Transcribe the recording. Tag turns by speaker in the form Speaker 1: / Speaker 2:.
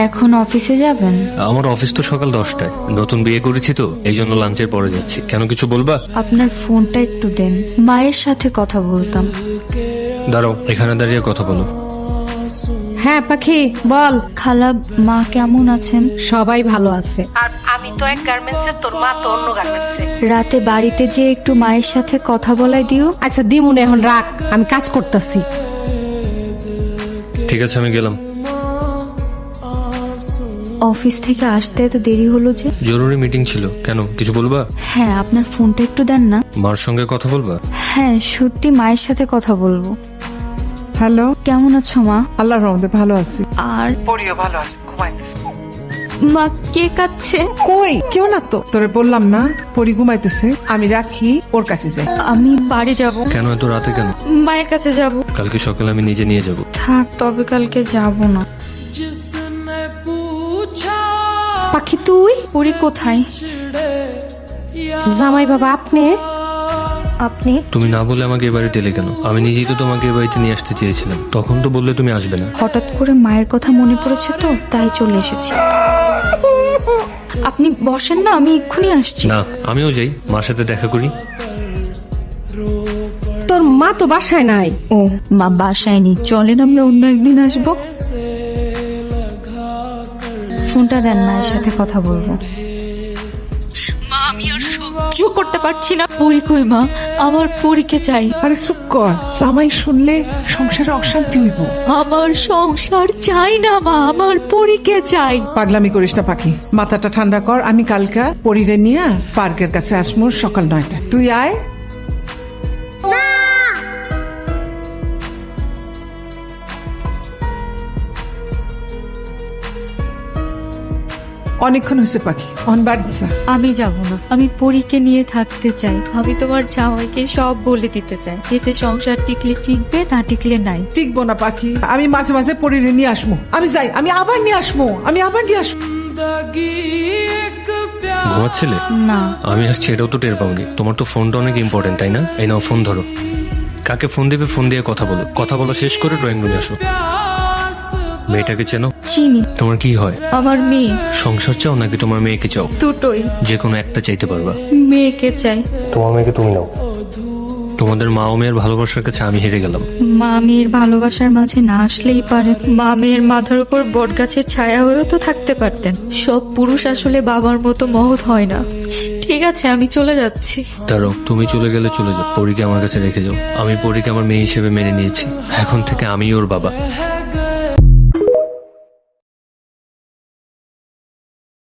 Speaker 1: এখন অফিসে যাবেন?
Speaker 2: আমার অফিস তো সকাল 10টায়। নতুন বিয়ে করেছি তো, এই জন্য লাঞ্চের পরে যাচ্ছি। কেন, কিছু বলবা?
Speaker 1: আপনার ফোনটা একটু দেন, মায়ের সাথে কথা বলতাম।
Speaker 2: দাঁড়াও, এখানে দাঁড়িয়ে কথা বলো।
Speaker 3: হ্যাঁ পাখি বল।
Speaker 1: খালা, মা কেমন আছেন?
Speaker 3: সবাই ভালো আছে। আর আমি তো এক গার্মেন্টসে, তোর মা তো অন্য গার্মেন্টসে।
Speaker 1: রাতে বাড়িতে যে একটু মায়ের সাথে কথা বলাই দিও।
Speaker 3: আচ্ছা দিমুনে, এখন রাখ, আমি কাজ করতেছি।
Speaker 2: ঠিক আছে, আমি গেলাম।
Speaker 1: অফিস থেকে আসতে এত দেরি হলো যে?
Speaker 2: জরুরি মিটিং ছিল। কেন, কিছু বলবা?
Speaker 1: হ্যাঁ, আপনার ফোনটা একটু দেন না।
Speaker 2: মার সঙ্গে কথা বলবা?
Speaker 1: হ্যাঁ, সত্যি মায়ের সাথে কথা বলবো।
Speaker 4: হ্যালো,
Speaker 1: কেমন আছো মা?
Speaker 4: আল্লাহর রহমতে ভালো আছি।
Speaker 1: আর
Speaker 4: পরিও ভালো আছে, ঘুমাইতেছে।
Speaker 1: মা কে কাচ্ছে?
Speaker 4: কই কেউ না তো, তোরে বললাম না পরি ঘুমাইতেছে। আমি রাখি, ওর কাছে যাই।
Speaker 1: আমি বাড়ি যাব।
Speaker 2: কেন এত রাতে কেন?
Speaker 1: মায়ের কাছে যাব।
Speaker 2: কালকে সকালে আমি নিজে নিয়ে যাব।
Speaker 1: থাক, তবে কালকে যাব না।
Speaker 3: পাখি তুই?
Speaker 1: পরি কোথায়?
Speaker 3: জামাই বাবা আপনি? আপনি
Speaker 2: তুমি না বলে আমাকে এ বাড়িতে এলে কেন? আমি নিজেই তো তোমাকে এ বাড়িতে নিয়ে আসতে চেয়েছিলাম, তখন তো বললে তুমি আসবে না।
Speaker 1: হঠাৎ করে মায়ের কথা মনে পড়েছে তো, তাই চলে এসেছি। আপনি বসেন না, আমি এক্ষুনি আসছি।
Speaker 2: না, আমিও যাই, মার সাথে দেখা করি।
Speaker 3: তোর মা তো বাসায় নাই।
Speaker 1: ও, মা বাসায় নেই, চলেন আমরা অন্য একদিন আসবো। ফোনটা দেন, মায়ের সাথে কথা বলবো। মা, আমি আর সহ্য করতে পারছি না। পরি কই মা? আমার পরীকে চাই।
Speaker 4: আরে চুপ কর, জামাই শুনলে সংসারে অশান্তি হইব।
Speaker 1: আমার সংসার চাই না মা, আমার পরীকে চাই।
Speaker 4: পাগলামি করিস না পাখি, মাথাটা ঠান্ডা কর। আমি কালকা পরিরে নিয়ে পার্কের কাছে আসমু সকাল 9টায়। তুই আয়। অনেকক্ষণ হয়েছে পাখি, অন বাড়িতে যা।
Speaker 1: আমি যাব না, আমি পরীকে নিয়ে থাকতে চাই। আমি তোমার জামাইকে সব বলে দিতে চাই, এতে সংসার টিকলে টিকবে, না টিকলে নাই।
Speaker 4: টিকবো না পাখি, আমি মাঝে মাঝে পরিরে নিয়ে আসমু। আমি যাই, আমি আবার নিয়ে আসমু, আমি আবার নিয়ে আসমু।
Speaker 2: ঘুমাচ্ছিলে?
Speaker 1: না।
Speaker 2: আমি আসছি এটাও তো টের পাওনি। তোমার তো ফোনটা অনেক ইম্পর্টেন্ট, তাই না? এই নাও ফোন ধরো। কাকে ফোন দেবে, ফোন দিয়ে কথা বলো। কথা বলা শেষ করে ড্রয়িং রুমে আসো। মেয়েটাকে চেনো?
Speaker 1: চিনি।
Speaker 2: তোমার কি হয়?
Speaker 1: আমার মেয়ে।
Speaker 2: সংসার চাও নাকি তোমার মেয়েকে চাও?
Speaker 1: দুটোই।
Speaker 2: যে কোনো একটা চাইতে পারবা।
Speaker 1: মেয়েকে চাই।
Speaker 2: তোমার মেয়েকে তুমি নাও। তোমাদের মা ও মেয়ের ভালোবাসার কাছে আমি হেরে গেলাম।
Speaker 1: মা মেয়ের ভালোবাসার মাঝে না আসলেই পারে। মা মেয়ের মাথার উপর বট গাছের ছায়া হয়েও তো থাকতে পারতেন। সব পুরুষ আসলে বাবার মতো মহৎ হয় না। ঠিক আছে, আমি চলে যাচ্ছি।
Speaker 2: দাঁড়াও, তুমি চলে গেলে চলে যাও, পরীকে আমার কাছে রেখে যাও। আমি পরীকে আমার মেয়ে হিসেবে মেনে নিয়েছি, এখন থেকে আমি ওর বাবা।